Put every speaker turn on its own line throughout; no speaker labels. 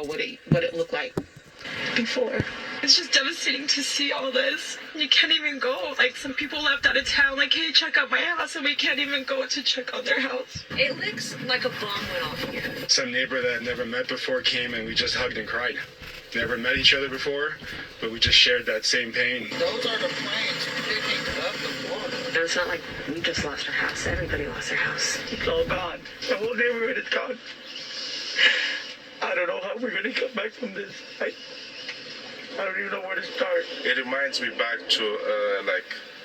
saw what it looked like before.
It's just devastating to see all this. You can't even go. Like, some people left out of town, like, hey, check out my house, and we can't even go to check out their house.
It looks like a bomb went off here.
Some neighbor that I'd never met before came and we just hugged and cried. Never met each other before, but we just shared that same pain.
Those are the planes picking up the water.
It's not like we just lost our house. Everybody lost their house.
It's all gone. The whole neighborhood is gone. I don't know how we're going to come back from this. I don't even know where to start.
It reminds me back to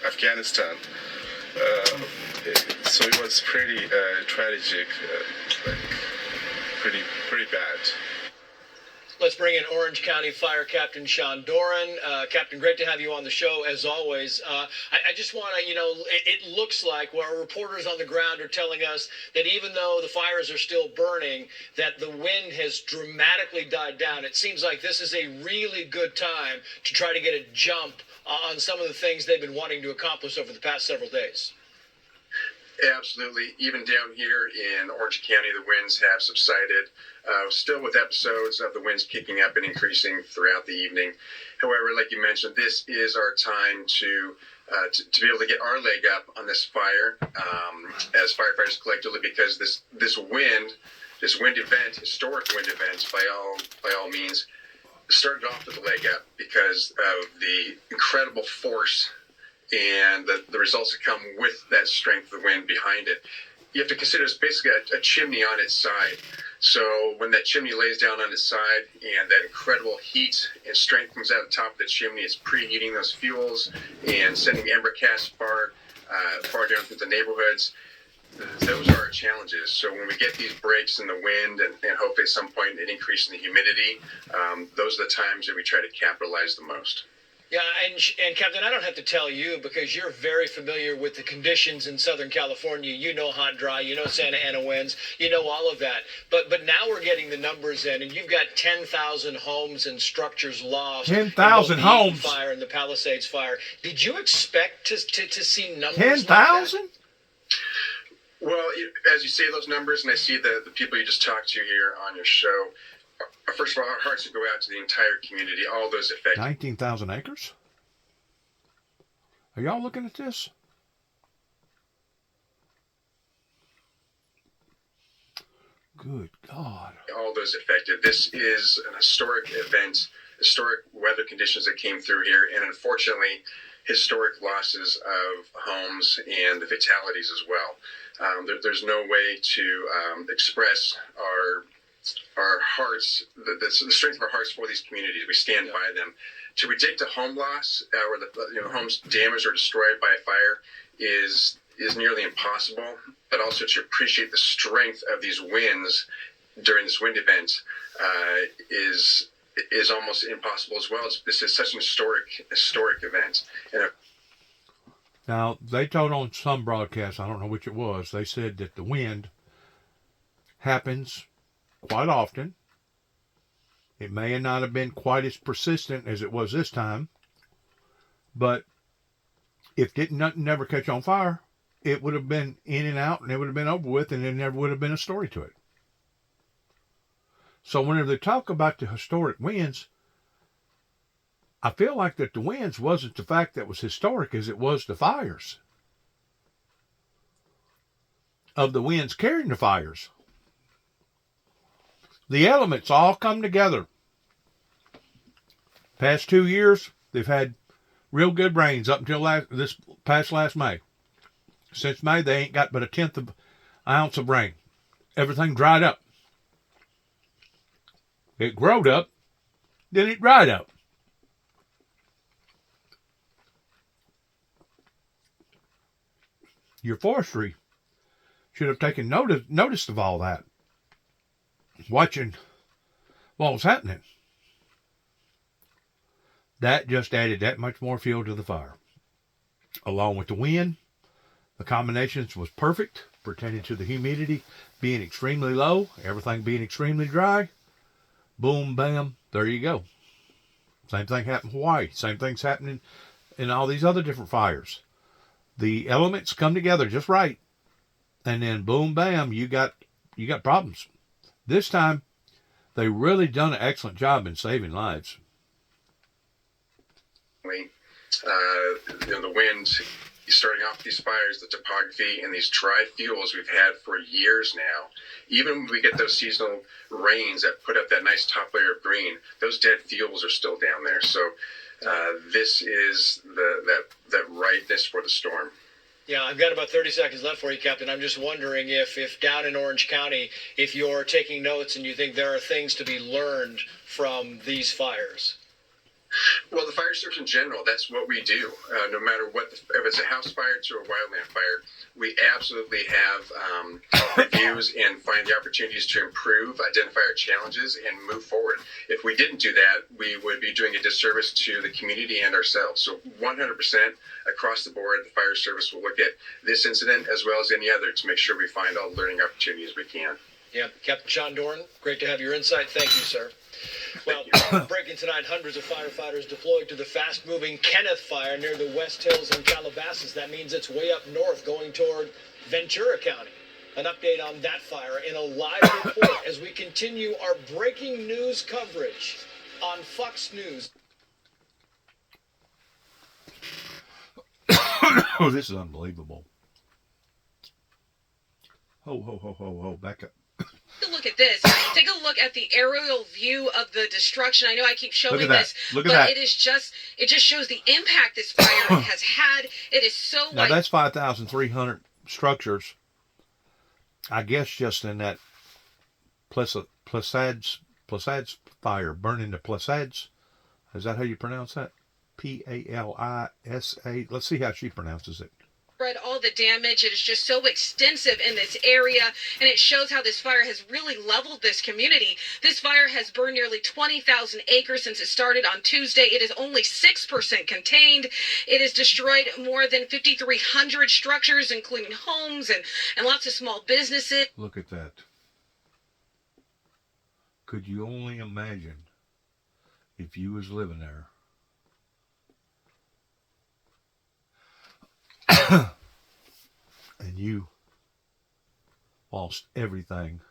Afghanistan. So it was pretty tragic, pretty bad.
Let's bring in Orange County Fire Captain Sean Doran. Captain, great to have you on the show, as always. I just want to, it looks like where reporters on the ground are telling us that even though the fires are still burning, that the wind has dramatically died down. It seems like this is a really good time to try to get a jump on some of the things they've been wanting to accomplish over the past several days.
Absolutely. Even down here in Orange County, the winds have subsided. Still with episodes of the winds kicking up and increasing throughout the evening. However, like you mentioned, this is our time to be able to get our leg up on this fire as firefighters collectively, because this wind event, historic wind event by all means, started off with a leg up because of the incredible force and the results that come with that strength of the wind behind it. You have to consider it's basically a chimney on its side. So when that chimney lays down on its side and that incredible heat and strength comes out of the top of the chimney, it's preheating those fuels and sending ember casts far down through the neighborhoods. Those are our challenges. So when we get these breaks in the wind and hopefully at some point an increase in the humidity, those are the times that we try to capitalize the most.
Yeah, and Captain, I don't have to tell you because you're very familiar with the conditions in Southern California. You know hot, dry, you know Santa Ana winds, you know all of that. But now we're getting the numbers in, and you've got 10,000 homes and structures lost.
10,000 homes.
Fire and the Palisades fire. Did you expect to see numbers
10,000?
like that?
Well, as you say those numbers, and I see the people you just talked to here on your show, first of all, our hearts go out to the entire community, all those affected.
19,000 acres? Are y'all looking at this? Good God.
All those affected. This is an historic event, historic weather conditions that came through here, and unfortunately, historic losses of homes and the fatalities as well. There's no way to express our hearts, the strength of our hearts for these communities. We stand by them. To predict a home loss or the homes damaged or destroyed by a fire is nearly impossible. But also to appreciate the strength of these winds during this wind event is almost impossible as well. This is such an historic event.
Now, they told on some broadcasts, I don't know which it was, they said that the wind happens quite often. It may not have been quite as persistent as it was this time, but if it didn't never catch on fire, it would have been in and out and it would have been over with and there never would have been a story to it. So whenever they talk about the historic winds, I feel like that the winds wasn't the fact that was historic as it was the fires. Of the winds carrying the fires. The elements all come together. Past 2 years, they've had real good rains up until last May. Since May, they ain't got but a 1/10 of an ounce of rain. Everything dried up. It growed up, then it dried up. Your forestry should have taken notice of all that. Watching what was happening. That just added that much more fuel to the fire. Along with the wind, the combinations was perfect, pertaining to the humidity being extremely low, everything being extremely dry. Boom, bam, there you go. Same thing happened in Hawaii. Same thing's happening in all these other different fires. The elements come together just right, and then boom, bam, you got problems. This time, They really done an excellent job in saving lives.
The wind starting off these fires, the topography, and these dry fuels we've had for years now. Even when we get those seasonal rains that put up that nice top layer of green, those dead fuels are still down there. So this is that ripeness for the storm.
Yeah, I've got about 30 seconds left for you, Captain. I'm just wondering if down in Orange County, if you're taking notes and you think there are things to be learned from these fires.
Well, the fire service in general, that's what we do. No matter what, if it's a house fire to a wildland fire, we absolutely have reviews and find the opportunities to improve, identify our challenges, and move forward. If we didn't do that, we would be doing a disservice to the community and ourselves. So 100% across the board, the fire service will look at this incident as well as any other to make sure we find all the learning opportunities we can.
Yeah, Captain Sean Doran, great to have your insight. Thank you, sir. Well, breaking tonight, hundreds of firefighters deployed to the fast-moving Kenneth Fire near the West Hills in Calabasas. That means it's way up north, going toward Ventura County. An update on that fire in a live report as we continue our breaking news coverage on Fox News.
Oh, this is unbelievable. Ho, ho, ho, ho, ho. Back up.
Take a look at this. Take a look at the aerial view of the destruction. I know I keep showing this,
Look at
but
that.
it just shows the impact this fire has had. It is so
Now that's 5,300 structures. I guess just in that Palisades fire, burning the Palisades. Is that how you pronounce that? P-A-L-I-S-A. Let's see how she pronounces it.
spread all the damage. It is just so extensive in this area, and it shows how this fire has really leveled this community. This fire has burned nearly 20,000 acres since it started on Tuesday. It is only 6% contained. It has destroyed more than 5,300 structures, including homes and lots of small businesses.
Look at that. Could you only imagine if you was living there? And you lost everything,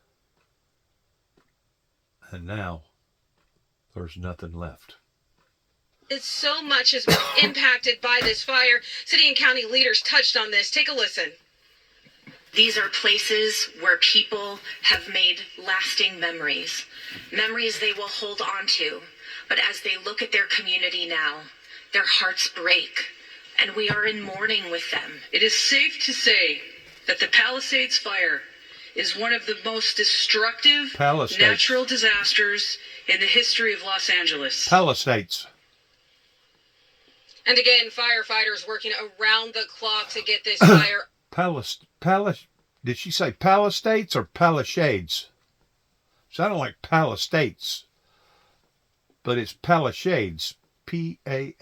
and now there's nothing left.
It's so much has been impacted by this fire. City and county leaders touched on this. Take a listen.
These are places where people have made lasting memories, memories they will hold on to. But as they look at their community now, their hearts break, and we are in mourning with them.
It is safe to say that the Palisades fire is one of the most destructive natural disasters in the history of Los Angeles.
Palisades.
And again, firefighters working around the clock to get this fire.
Did she say Palisades or Palisades? Sounded like Palisades, but it's Palisades. P-A-L-I-S-A-D-E-S.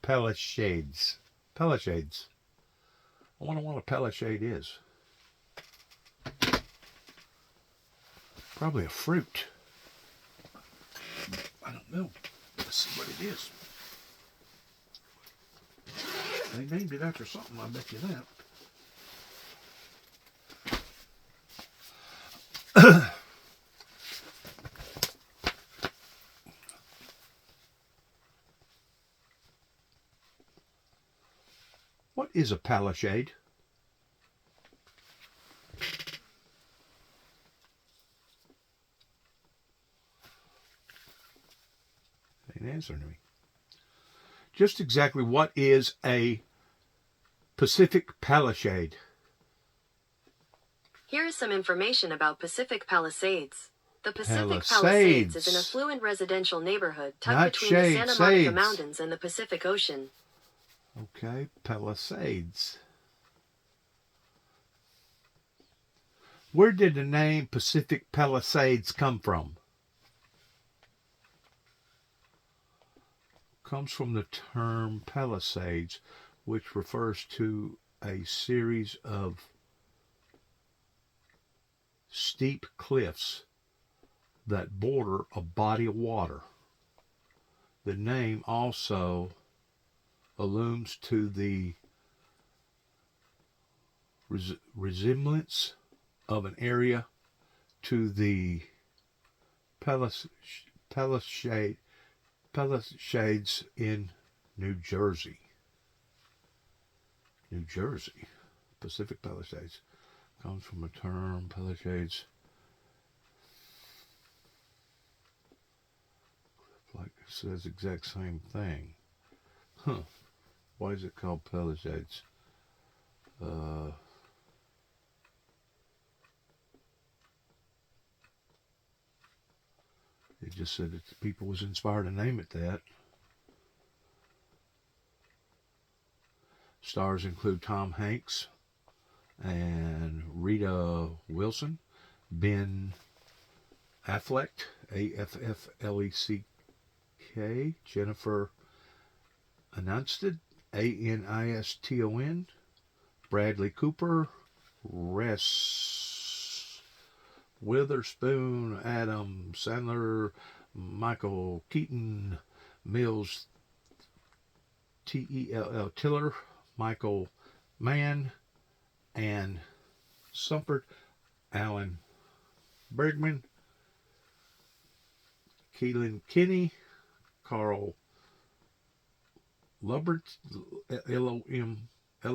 Palisades. Palisades. I wonder what a palisade is. Probably a fruit. I don't know. Let's see what it is. They named it after something, I bet you that. What is a palisade? They ain't answering me. Just exactly what is a Pacific Palisade?
Here is some information about Pacific Palisades. The Pacific Palisades is an affluent residential neighborhood tucked between the Santa Monica Mountains and the Pacific Ocean.
Okay, Palisades. Where did the name Pacific Palisades come from? Comes from the term Palisades, which refers to a series of steep cliffs that border a body of water. The name also alludes to the resemblance of an area to the Palisades in New Jersey. New Jersey. Pacific Palisades. Comes from a term, Palisades. Like it says exact same thing. Huh. Why is it called Palisades? It just said that the people was inspired to name it that. Stars include Tom Hanks and Rita Wilson, Ben Affleck, Affleck, Jennifer Aniston, Aniston, Bradley Cooper, Reese Witherspoon, Adam Sandler, Michael Keaton, Mills Tiller, Michael Mann, and Sumpert, Alan Bergman, Keelan Kinney, Carl Lubbert, Lombardina. I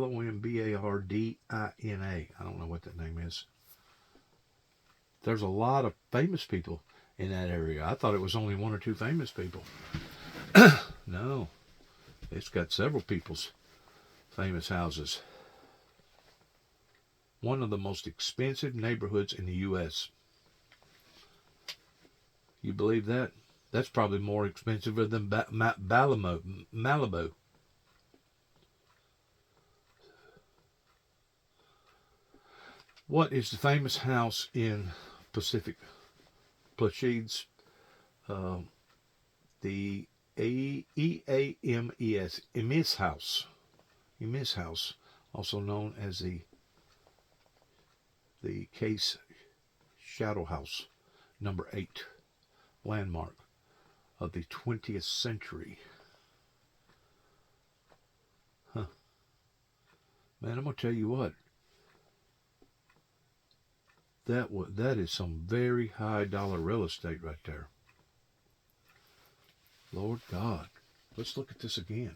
don't know what that name is. There's a lot of famous people in that area. I thought it was only one or two famous people. No, it's got several people's famous houses. One of the most expensive neighborhoods in the U.S. You believe that? That's probably more expensive than Malibu. What is the famous house in Pacific Palisades? The EAMES, Emis House. Emis House, also known as the Case Shadow House, number 8, landmark of the 20th century. Huh. Man, I'm going to tell you what. That is some very high dollar real estate right there. Lord God. Let's look at this again.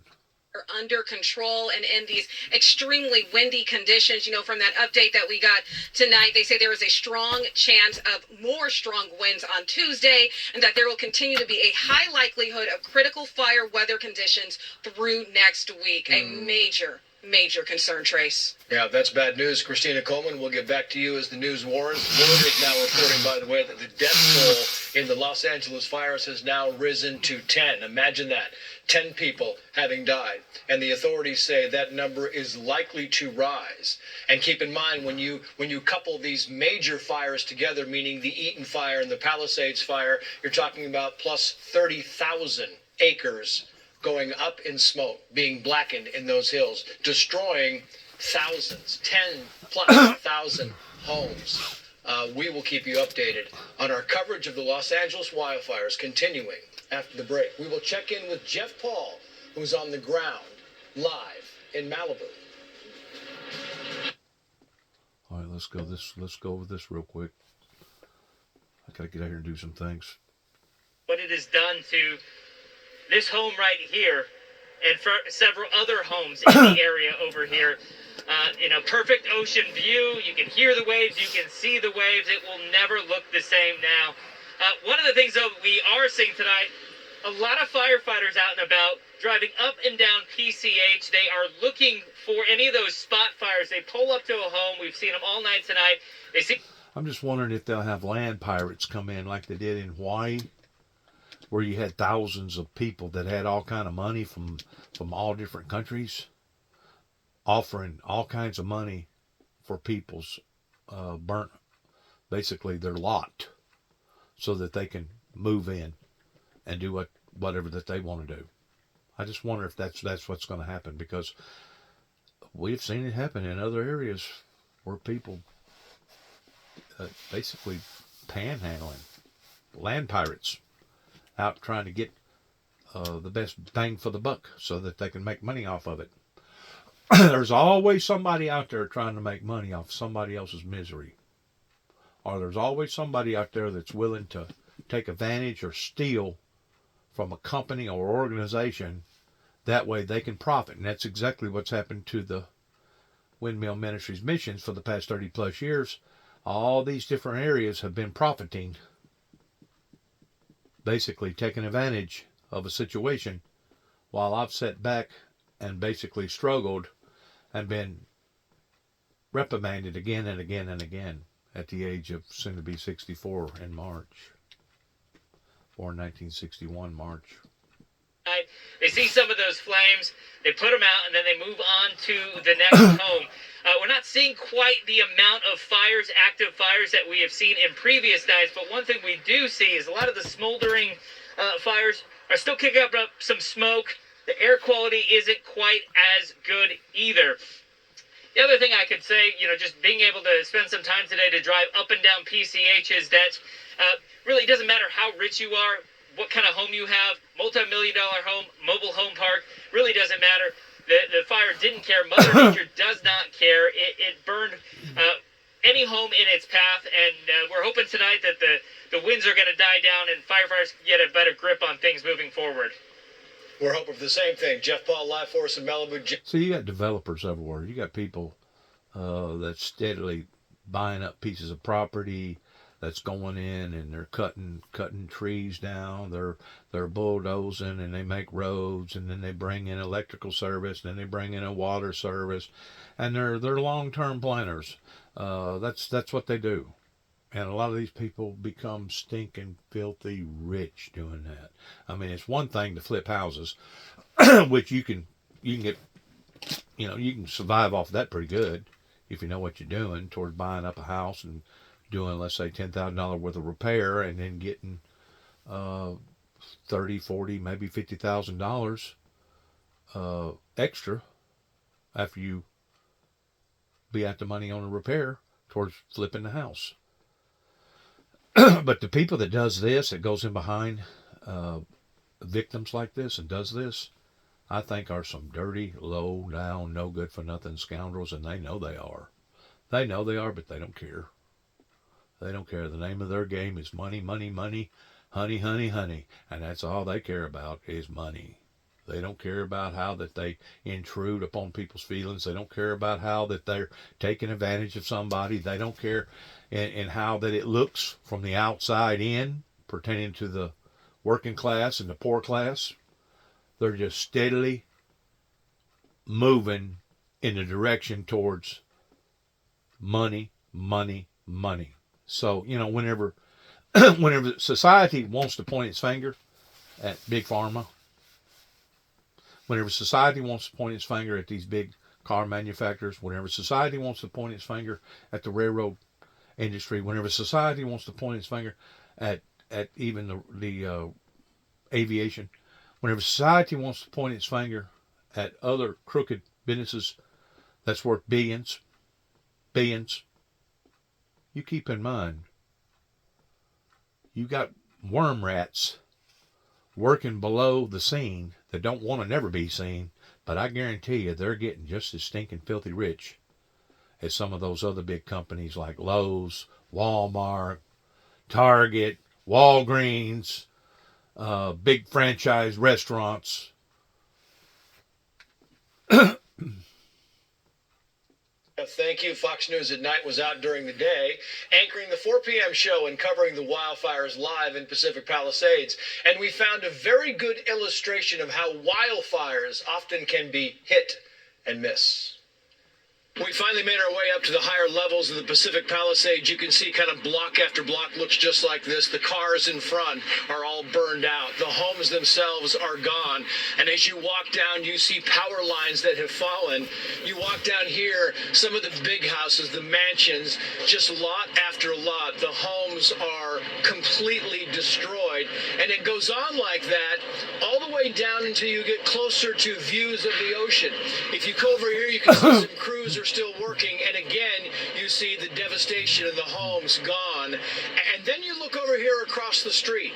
Under control and in these extremely windy conditions. You know, from that update that we got tonight, they say there is a strong chance of more strong winds on Tuesday, and that there will continue to be a high likelihood of critical fire weather conditions through next week. A major concern, Trace.
Yeah, that's bad news. Christina Coleman, we'll get back to you as the news warrants. Word is now reporting, by the way, that the death toll in the Los Angeles fires has now risen to 10. Imagine that. 10 people having died. And the authorities say that number is likely to rise. And keep in mind, when you couple these major fires together, meaning the Eaton fire and the Palisades fire, you're talking about plus 30,000 acres going up in smoke, being blackened in those hills, destroying thousands, 10,000+ homes. We will keep you updated on our coverage of the Los Angeles wildfires continuing after the break. We will check in with Jeff Paul, who's on the ground live in Malibu.
All right, let's go over this real quick. I gotta get out here and do some things.
What it has done to this home right here, and for several other homes in the area over here. Perfect ocean view. You can hear the waves. You can see the waves. It will never look the same now. One of the things, though, we are seeing tonight, a lot of firefighters out and about driving up and down PCH. They are looking for any of those spot fires. They pull up to a home. We've seen them all night tonight.
I'm just wondering if they'll have land pirates come in like they did in Hawaii, where you had thousands of people that had all kind of money from all different countries, offering all kinds of money for people's basically their lot, so that they can move in and do whatever that they want to do. I just wonder if that's what's going to happen, because we've seen it happen in other areas where people basically panhandling, land pirates, out trying to get the best bang for the buck so that they can make money off of it. There's always somebody out there trying to make money off somebody else's misery. or there's always somebody out there that's willing to take advantage or steal from a company or organization. That way they can profit. And that's exactly what's happened to the Windmill Ministries missions for the past 30 plus years. All these different areas have been profiting, basically taking advantage of a situation, while I've sat back and basically struggled and been reprimanded again and again and again at the age of soon to be 64 in March, or 1961 March.
They see some of those flames, they put them out, and then they move on to the next home. We're not seeing quite the amount of fires, active fires, that we have seen in previous nights, but one thing we do see is a lot of the smoldering fires are still kicking up some smoke. The air quality isn't quite as good either. The other thing I could say, just being able to spend some time today to drive up and down PCH is that really it doesn't matter how rich you are, what kind of home you have, multi-million-dollar home, mobile home park, really doesn't matter. The fire didn't care. Mother Nature does not care. It burned any home in its path, and we're hoping tonight that the winds are going to die down and firefighters get a better grip on things moving forward.
We're hoping for the same thing. Jeff Paul, live for us in Malibu.
So you got developers everywhere. You got people that's steadily buying up pieces of property, that's going in and they're cutting trees down. They're bulldozing, and they make roads, and then they bring in electrical service, and then they bring in a water service, and they're long-term planners. That's what they do. And a lot of these people become stinking filthy rich doing that. I mean, it's one thing to flip houses, which you can get, you can survive off that pretty good if you know what you're doing towards buying up a house and doing, let's say, $10,000 worth of repair, and then getting $30, $40, maybe $50,000 extra after you be out the money on a repair towards flipping the house. But the people that does this, that goes in behind victims like this and does this, I think are some dirty, low down, no good for nothing scoundrels, and they know they are. They know they are, but they don't care. They don't care. The name of their game is money, money, money, honey, honey, honey, and that's all they care about is money. They don't care about how that they intrude upon people's feelings. They don't care about how that they're taking advantage of somebody. They don't care in how that it looks from the outside in, pertaining to the working class and the poor class. They're just steadily moving in the direction towards money, money, money. So, whenever society wants to point its finger at Big Pharma, whenever society wants to point its finger at these big car manufacturers, whenever society wants to point its finger at the railroad industry, whenever society wants to point its finger at even the aviation, whenever society wants to point its finger at other crooked businesses that's worth billions, you keep in mind, you got worm rats working below the scene that don't want to never be seen, but I guarantee you they're getting just as stinking filthy rich as some of those other big companies like Lowe's, Walmart, Target, Walgreens, big franchise restaurants.
Thank you. Fox News at Night was out during the day, anchoring the 4 p.m. show and covering the wildfires live in Pacific Palisades. And we found a very good illustration of how wildfires often can be hit and miss. We finally made our way up to the higher levels of the Pacific Palisades. You can see kind of block after block looks just like this. The cars in front are all burned out. The homes themselves are gone. And as you walk down, you see power lines that have fallen. You walk down here, some of the big houses, the mansions, just lot after lot. The homes are completely destroyed. And it goes on like that all the way down until you get closer to views of the ocean. If you go over here, you can see some crews are still working, and again you see the devastation of the homes gone. And then you look over here across the street,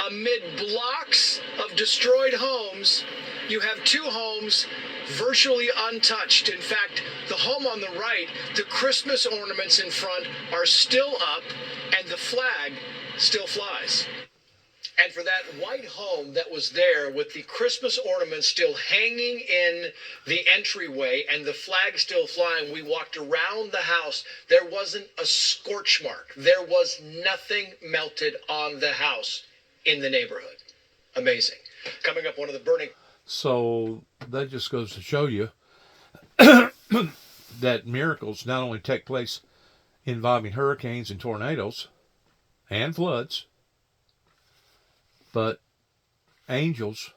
amid blocks of destroyed homes, you have two homes virtually untouched. In fact, the home on the right, the Christmas ornaments in front are still up. and the flag still flies. And for that white home that was there with the Christmas ornaments still hanging in the entryway and the flag still flying, we walked around the house. There wasn't a scorch mark. There was nothing melted on the house in the neighborhood. Amazing. Coming up, one of the burning.
So that just goes to show you that miracles not only take place involving hurricanes and tornadoes and floods, but angels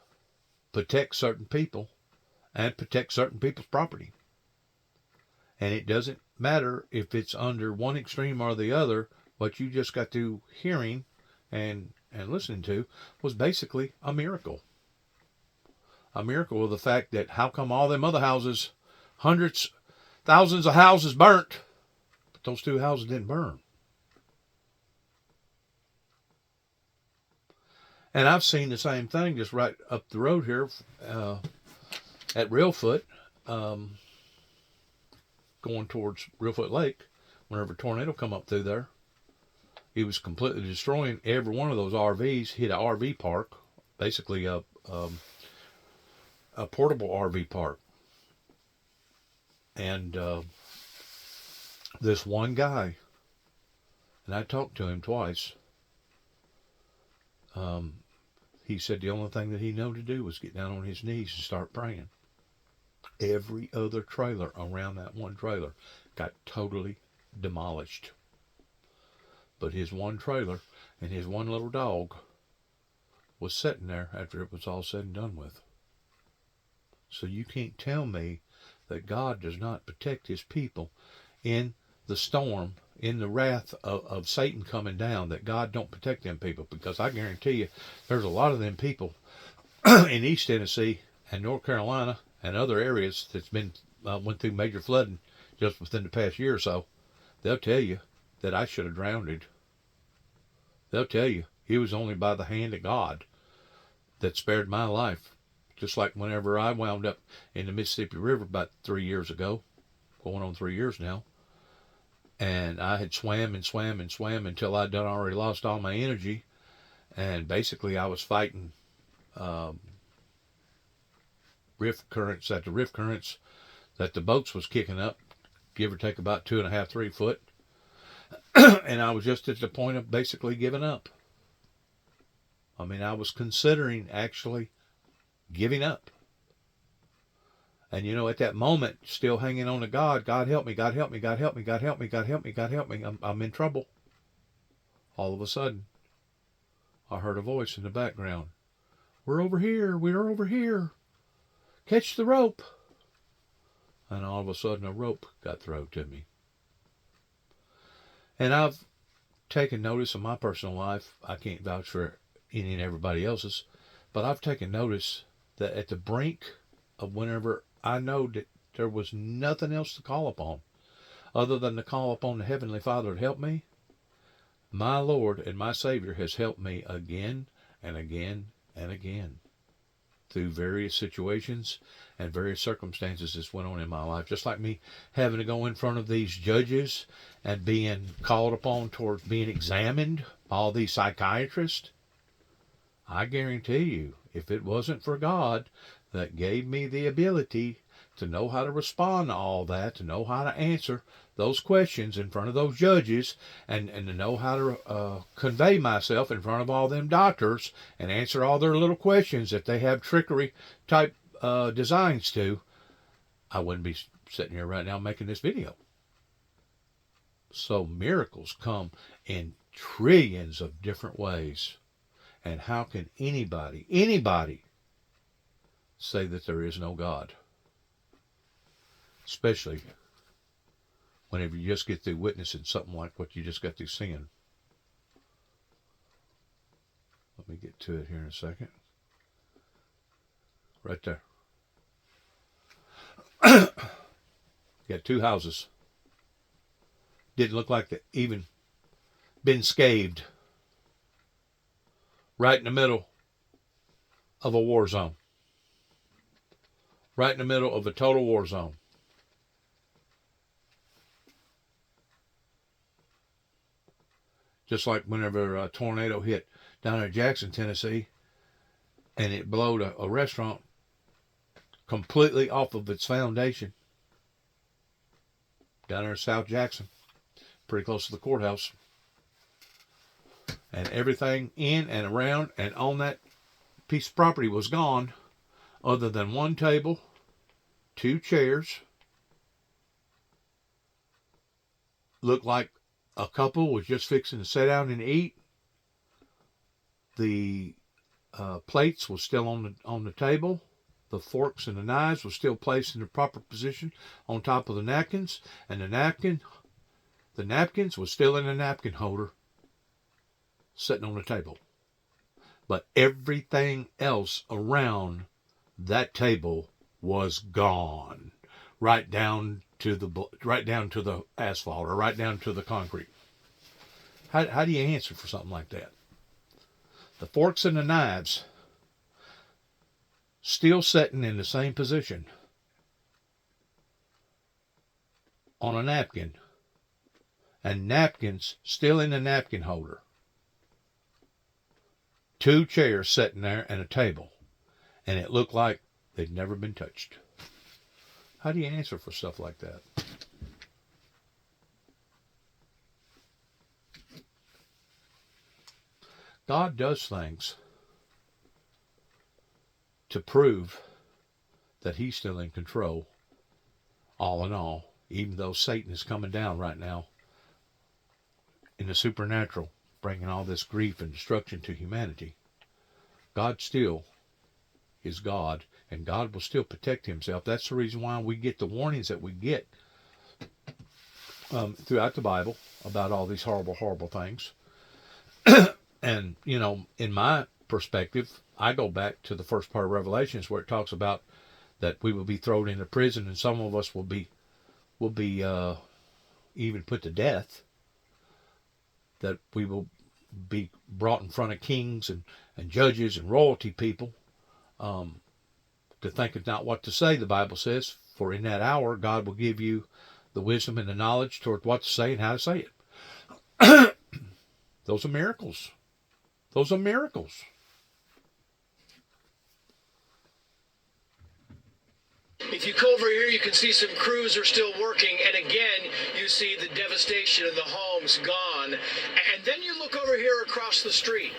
protect certain people and protect certain people's property. And it doesn't matter if it's under one extreme or the other. What you just got through hearing and listening to was basically a miracle. A miracle of the fact that how come all them other houses, hundreds, thousands of houses burnt, but those two houses didn't burn. And I've seen the same thing just right up the road here at Reelfoot, going towards Reelfoot Lake. Whenever a tornado come up through there, it was completely destroying every one of those RVs. Hit an RV park, basically a portable RV park. And this one guy, and I talked to him twice, he said the only thing that he knew to do was get down on his knees and start praying. Every other trailer around that one trailer got totally demolished. But his one trailer and his one little dog was sitting there after it was all said and done with. So you can't tell me that God does not protect his people in the storm, in the wrath of Satan coming down, that God don't protect them people. Because I guarantee you, there's a lot of them people in East Tennessee and North Carolina and other areas that's been went through major flooding just within the past year or so. They'll tell you that I should have drowned. They'll tell you it was only by the hand of God that spared my life. Just like whenever I wound up in the Mississippi River about 3 years ago, going on 3 years now, and I had swam and swam and swam until I'd done already lost all my energy, and basically I was fighting rift currents that the boats was kicking up, give or take about 2.5, 3 foot, and I was just at the point of basically giving up. I mean, I was considering actually giving up. And you know, at that moment, still hanging on to God, God help me, God help me, God help me, God help me, God help me, God help me, I'm in trouble. All of a sudden, I heard a voice in the background. We're over here. Catch the rope. And all of a sudden, a rope got thrown to me. And I've taken notice of my personal life. I can't vouch for any and everybody else's, but I've taken notice that at the brink of whenever I know that there was nothing else to call upon other than to call upon the Heavenly Father to help me, my Lord and my Savior has helped me again and again and again through various situations and various circumstances that went on in my life. Just like me having to go in front of these judges and being called upon towards being examined by all these psychiatrists. I guarantee you, if it wasn't for God that gave me the ability to know how to respond to all that, to know how to answer those questions in front of those judges, and to know how to convey myself in front of all them doctors and answer all their little questions that they have trickery type designs to, I wouldn't be sitting here right now making this video. So miracles come in trillions of different ways. And how can anybody say that there is no God? Especially whenever you just get through witnessing something like what you just got through seeing. Let me get to it here in a second. Right there. Got 2 houses. Didn't look like they even been scathed. Right in the middle of a war zone. Right in the middle of a total war zone. Just like whenever a tornado hit down in Jackson, Tennessee, and it blowed a restaurant completely off of its foundation down there in South Jackson, pretty close to the courthouse. And everything in and around and on that piece of property was gone, other than one table, 2 chairs. Looked like a couple was just fixing to sit down and eat. The plates were still on the table. The forks and the knives were still placed in the proper position on top of the napkins, and the napkins were still in the napkin holder, sitting on the table. But everything else around that table was gone, right down to the asphalt, or right down to the concrete. How do you answer for something like that? The forks and the knives still sitting in the same position on a napkin, and napkins still in the napkin holder. 2 chairs sitting there and a table, and it looked like they'd never been touched. How do you answer for stuff like that? God does things to prove that he's still in control, all in all, even though Satan is coming down right now in the supernatural, bringing all this grief and destruction to humanity. God still is God, and God will still protect himself. That's the reason why we get the warnings that we get throughout the Bible about all these horrible, horrible things. And, you know, in my perspective, I go back to the first part of Revelations where it talks about that we will be thrown into prison, and some of us will be even put to death, that we will be brought in front of kings and judges and royalty people, to think of not what to say, the Bible says, for in that hour God will give you the wisdom and the knowledge toward what to say and how to say it. Those are miracles. Those are miracles.
If you go over here, you can see some crews are still working, and again, you see the devastation of the homes gone. And then you look over here across the street.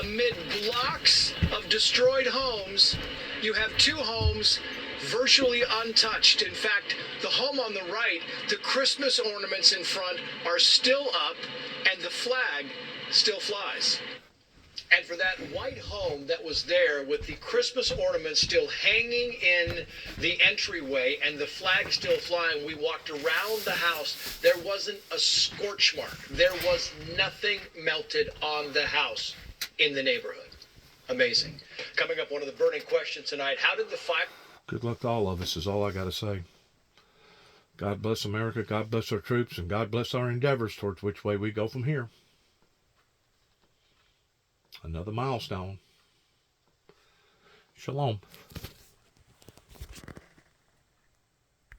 Amid blocks of destroyed homes, you have 2 homes virtually untouched. In fact, the home on the right, the Christmas ornaments in front are still up, and the flag still flies. And for that white home that was there with the Christmas ornaments still hanging in the entryway and the flag still flying, we walked around the house. There wasn't a scorch mark. There was nothing melted on the house in the neighborhood. Amazing. Coming up, one of the burning questions tonight, how did the fire...
Good luck to all of us is all I got to say. God bless America, God bless our troops, and God bless our endeavors towards which way we go from here. Another milestone. Shalom.